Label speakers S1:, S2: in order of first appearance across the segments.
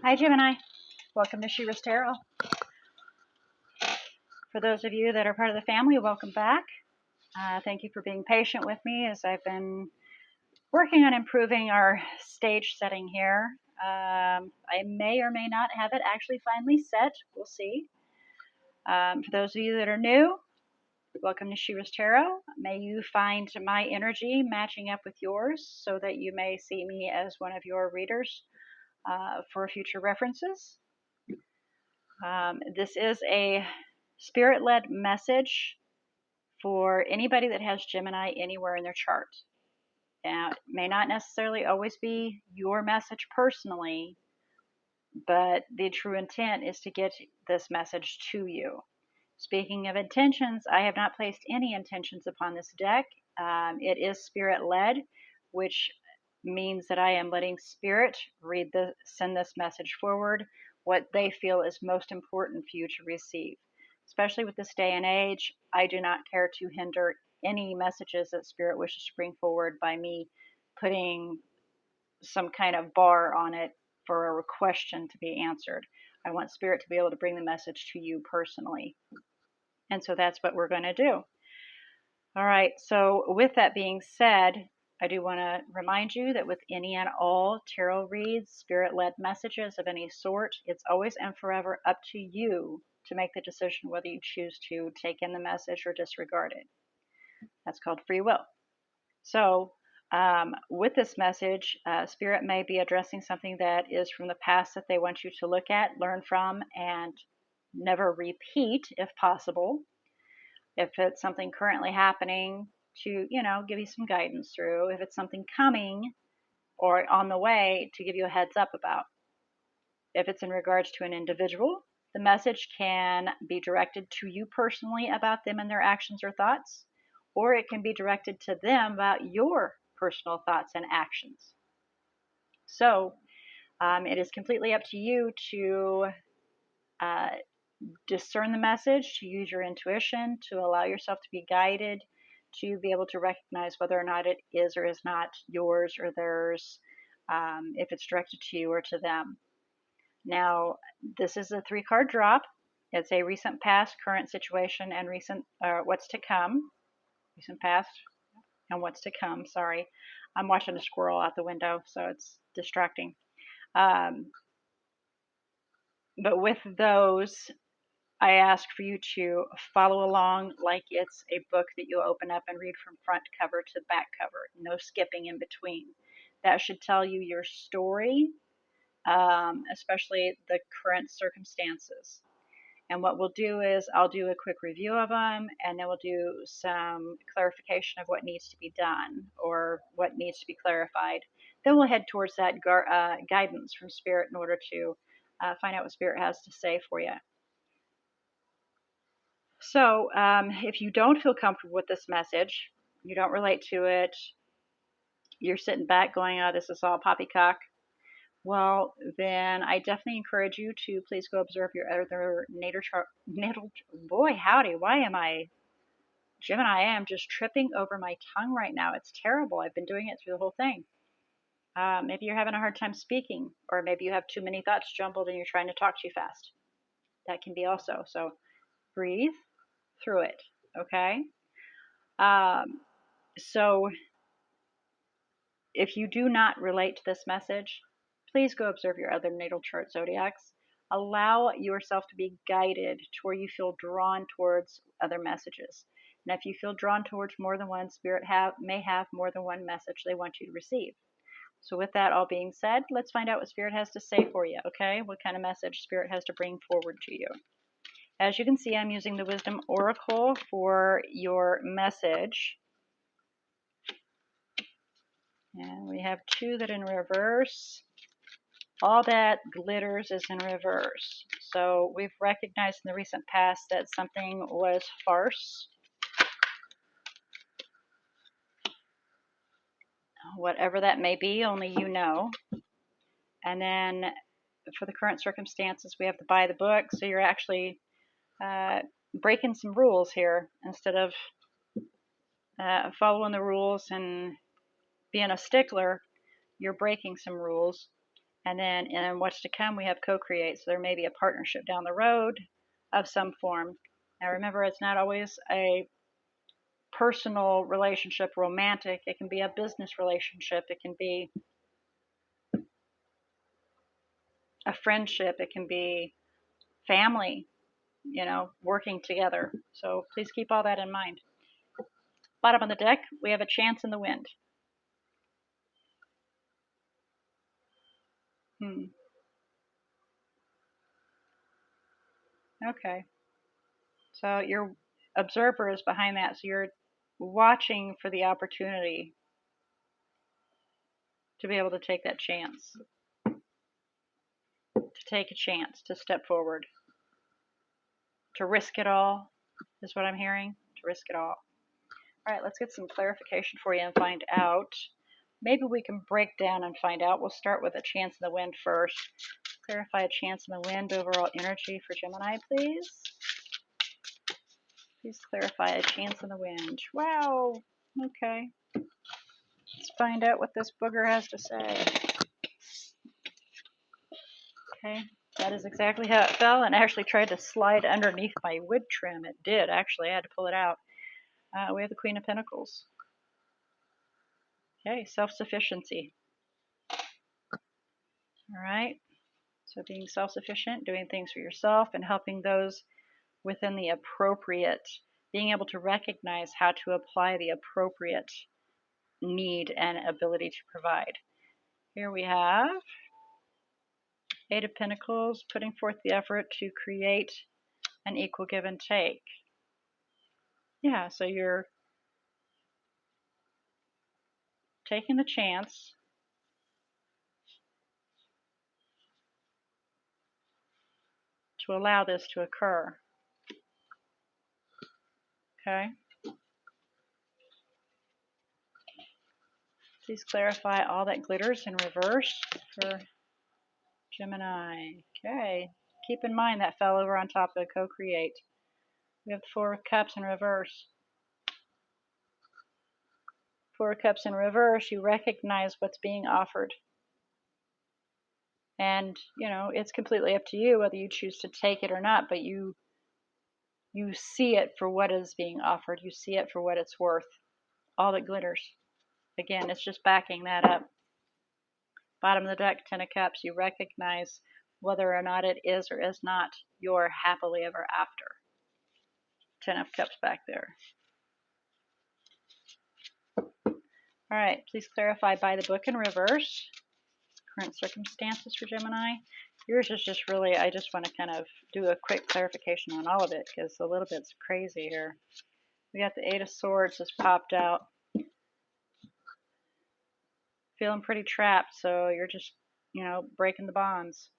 S1: Hi, Gemini. Welcome to She-ruhz Tarot. For those of you that are part of the family, welcome back. Thank you for being patient with me as I've been working on improving our stage setting here. I may or may not have it actually finally set. We'll see. For those of you that are new, welcome to She-ruhz Tarot. May you find my energy matching up with yours so that you may see me as one of your readers for future references. This is a spirit-led message for anybody that has Gemini anywhere in their chart. Now, it may not necessarily always be your message personally, but the true intent is to get this message to you. Speaking of intentions, I have not placed any intentions upon this deck. It is spirit-led, which means that I am letting spirit send this message forward, what they feel is most important for you to receive. Especially with this day and age, I do not care to hinder any messages that spirit wishes to bring forward by me putting some kind of bar on it for a question to be answered. I want spirit to be able to bring the message to you personally. And so that's what we're going to do. All right, so with that being said, I do want to remind you that with any and all tarot reads, spirit-led messages of any sort, it's always and forever up to you to make the decision whether you choose to take in the message or disregard it. That's called free will. So with this message, spirit may be addressing something that is from the past that they want you to look at, learn from, and never repeat if possible. If it's something currently happening, to give you some guidance through. If it's something coming or on the way, to give you a heads up about. If it's in regards to an individual, the message can be directed to you personally about them and their actions or thoughts, or it can be directed to them about your personal thoughts and actions. So it is completely up to you to discern the message, to use your intuition, to allow yourself to be guided, to be able to recognize whether or not it is or is not yours or theirs, if it's directed to you or to them. Now, this is a 3-card drop. It's a recent past, current situation, and recent what's to come. Recent past and what's to come. Sorry, I'm watching a squirrel out the window, so it's distracting. But with those, I ask for you to follow along like it's a book that you open up and read from front cover to back cover. No skipping in between. That should tell you your story, especially the current circumstances. And what we'll do is I'll do a quick review of them, and then we'll do some clarification of what needs to be done or what needs to be clarified. Then we'll head towards that guidance from Spirit in order to find out what Spirit has to say for you. So if you don't feel comfortable with this message, you don't relate to it, you're sitting back going, oh, this is all poppycock, well, then I definitely encourage you to please go observe your other natal chart. Boy, howdy, why am I, Gemini, I am just tripping over my tongue right now. It's terrible. I've been doing it through the whole thing. Maybe you're having a hard time speaking, or maybe you have too many thoughts jumbled and you're trying to talk too fast. That can be also. So breathe through it, okay? So if you do not relate to this message, please go observe your other natal chart zodiacs. Allow yourself to be guided to where you feel drawn towards other messages. And if you feel drawn towards more than one, Spirit may have more than one message they want you to receive. So with that all being said, let's find out what Spirit has to say for you, okay? What kind of message Spirit has to bring forward to you. As you can see, I'm using the Wisdom Oracle for your message. And we have 2 that are in reverse. All that glitters is in reverse. So we've recognized in the recent past that something was farce. Whatever that may be, only you know. And then for the current circumstances, we have to buy the book. So you're actually breaking some rules here. Instead of following the rules and being a stickler, you're breaking some rules. And then in what's to come, we have co-create. So there may be a partnership down the road of some form. Now remember, it's not always a personal relationship, romantic. It can be a business relationship. It can be a friendship. It can be family, working together. So please keep all that in mind. Bottom of the deck, we have a chance in the wind. Okay. So your observer is behind that. So you're watching for the opportunity to be able to take that chance, to take a chance, to step forward, to risk it all, is what I'm hearing. To risk it all. All right, let's get some clarification for you and find out. Maybe we can break down and find out. We'll start with a chance in the wind first. Clarify a chance in the wind, overall energy for Gemini, please. Please clarify a chance in the wind. Wow. Okay. Let's find out what this booger has to say. Okay. That is exactly how it fell, and I actually tried to slide underneath my wood trim. It did, actually. I had to pull it out. We have the Queen of Pentacles. Okay, self-sufficiency. All right. So being self-sufficient, doing things for yourself, and helping those within the appropriate, being able to recognize how to apply the appropriate need and ability to provide. Here we have Eight of Pentacles, putting forth the effort to create an equal give and take. Yeah, so you're taking the chance to allow this to occur. Okay? Please clarify all that glitters in reverse for Gemini. Okay. Keep in mind that fell over on top of co-create. We have the Four of Cups in reverse. Four of Cups in reverse, you recognize what's being offered. And, it's completely up to you whether you choose to take it or not, but you see it for what is being offered. You see it for what it's worth. All that glitters. Again, it's just backing that up. Bottom of the deck, Ten of Cups, you recognize whether or not it is or is not your happily ever after. Ten of Cups back there. All right, please clarify by the book in reverse. Current circumstances for Gemini. Yours is just really, I just want to kind of do a quick clarification on all of it because a little bit's crazy here. We got the Eight of Swords has popped out. Feeling pretty trapped, so you're just, breaking the bonds.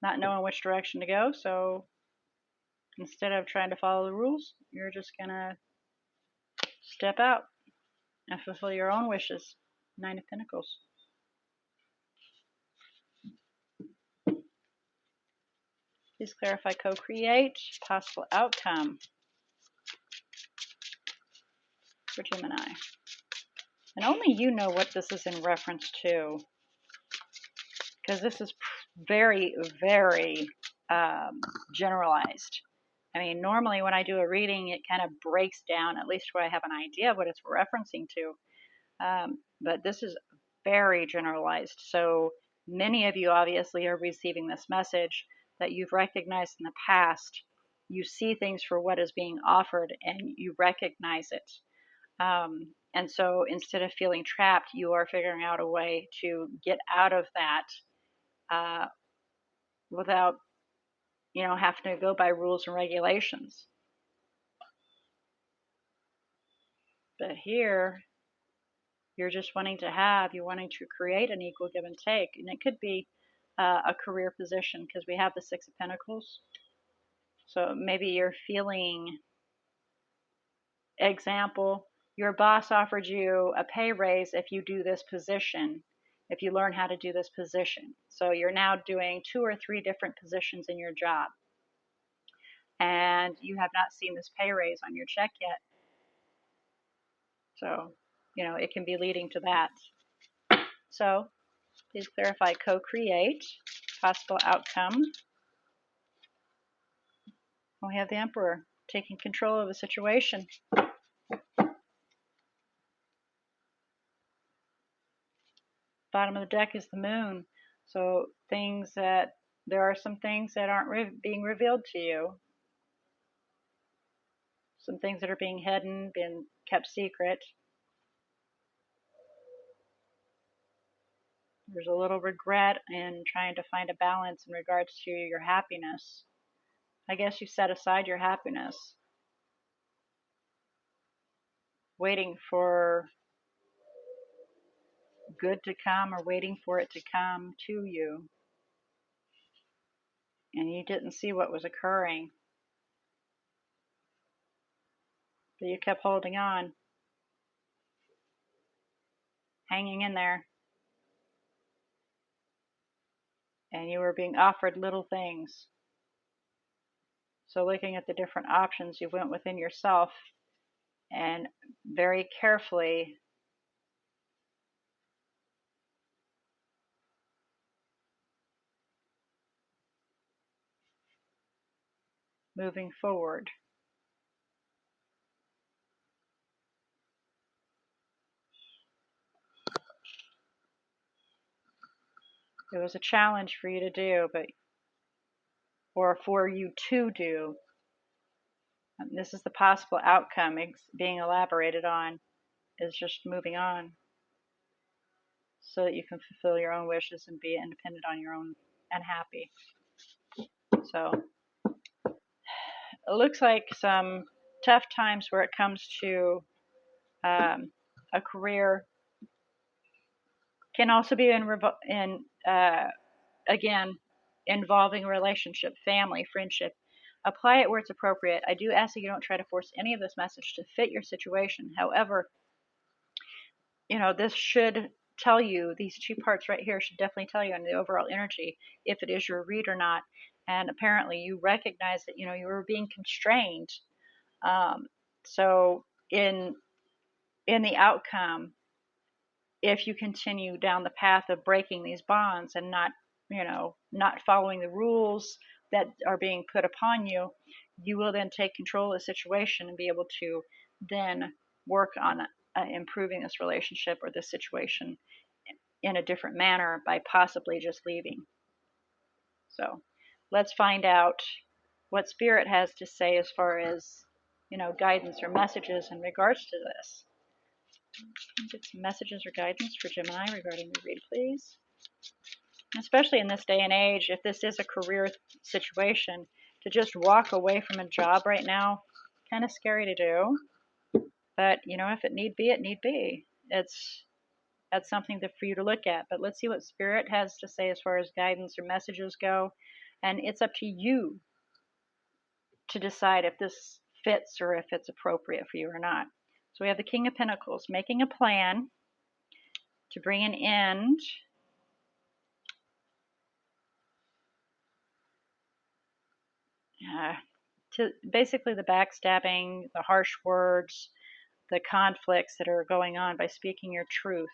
S1: Not knowing which direction to go, so instead of trying to follow the rules, you're just going to step out and fulfill your own wishes. Nine of Pentacles. Please clarify co-create, possible outcome for Gemini. And only you know what this is in reference to, because this is very, very generalized. I mean, normally when I do a reading, it kind of breaks down, at least where I have an idea of what it's referencing to. But this is very generalized. So many of you obviously are receiving this message that you've recognized in the past. You see things for what is being offered and you recognize it. And so instead of feeling trapped, you are figuring out a way to get out of that without, having to go by rules and regulations. But here, you're just wanting to create an equal give and take. And it could be a career position because we have the Six of Pentacles. So maybe you're feeling, example, your boss offered you a pay raise if you do this position, if you learn how to do this position. So you're now doing 2 or 3 different positions in your job. And you have not seen this pay raise on your check yet. So, it can be leading to that. So please clarify co-create, possible outcome. We have the Emperor taking control of the situation. Bottom of the deck is the Moon. So there are some things that aren't being revealed to you. Some things that are being hidden, being kept secret. There's a little regret in trying to find a balance in regards to your happiness. I guess you set aside your happiness, waiting for good to come or waiting for it to come to you. And you didn't see what was occurring. But you kept holding on, hanging in there. And you were being offered little things. So looking at the different options, you went within yourself and very carefully moving forward. It was a challenge for you to do, or for you to do. And this is the possible outcome being elaborated on, is just moving on so that you can fulfill your own wishes and be independent on your own and happy. So it looks like some tough times where it comes to a career can also be again, involving relationship, family, friendship. Apply it where it's appropriate. I do ask that you don't try to force any of this message to fit your situation. However, this should tell you, these two parts right here should definitely tell you on the overall energy if it is your read or not. And apparently you recognize that, you were being constrained. So in the outcome, if you continue down the path of breaking these bonds and not following the rules that are being put upon you, you will then take control of the situation and be able to then work on improving this relationship or this situation in a different manner by possibly just leaving. So let's find out what Spirit has to say as far as, guidance or messages in regards to this. Get some messages or guidance for Gemini regarding the read, please. Especially in this day and age, if this is a career situation, to just walk away from a job right now, kind of scary to do. But, if it need be, it need be. That's something for you to look at. But let's see what Spirit has to say as far as guidance or messages go. And it's up to you to decide if this fits or if it's appropriate for you or not. So we have the King of Pentacles, making a plan to bring an end to basically the backstabbing, the harsh words, the conflicts that are going on by speaking your truth.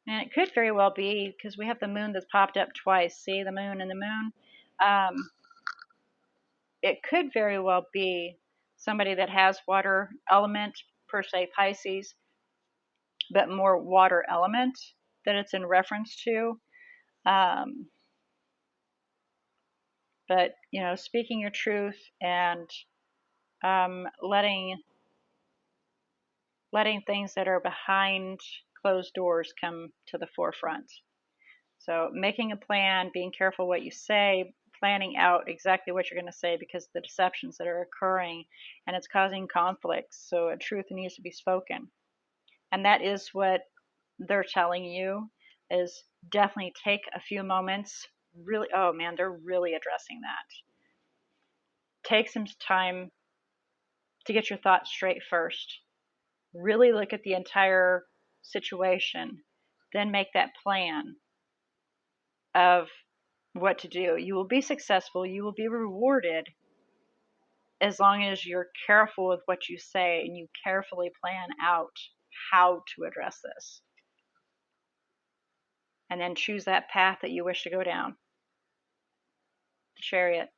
S1: And it could very well be, because we have the moon that's popped up twice. See the moon and the moon? It could very well be somebody that has water element, per se Pisces, but more water element that it's in reference to. But, speaking your truth and letting things that are behind closed doors come to the forefront. So making a plan, being careful what you say, planning out exactly what you're going to say, because of the deceptions that are occurring, and it's causing conflicts. So a truth needs to be spoken. And that is what they're telling you, is definitely take a few moments. Really, oh man, they're really addressing that. Take some time to get your thoughts straight first. Really look at the entire situation, then make that plan of what to do. You will be successful, you will be rewarded, as long as you're careful with what you say and you carefully plan out how to address this. and then choose that path that you wish to go down. The Chariot.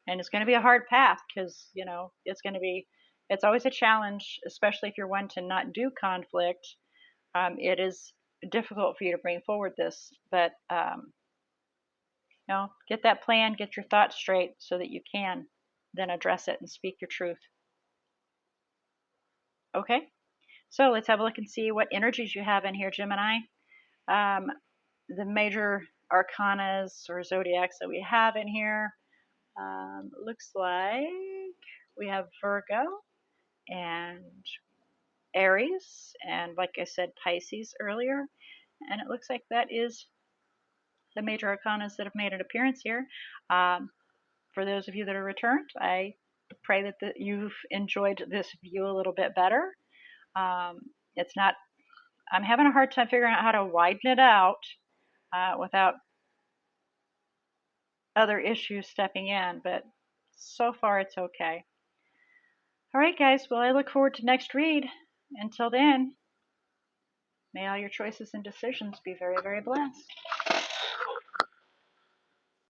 S1: And it's going to be a hard path because, you know, it's always a challenge, especially if you're one to not do conflict. It is difficult for you to bring forward this, but, you know, get that plan, get your thoughts straight so that you can then address it and speak your truth. Okay, so let's have a look and see what energies you have in here, Gemini. The major arcanas or zodiacs that we have in here, looks like we have Virgo and Aries, and like I said, Pisces earlier. And it looks like that is the major arcanas that have made an appearance here. For those of you that are returned, I pray that you've enjoyed this view a little bit better. It's not, I'm having a hard time figuring out how to widen it out without other issues stepping in, but so far it's okay. All right, guys, well, I look forward to next read. Until then, may all your choices and decisions be very, very blessed.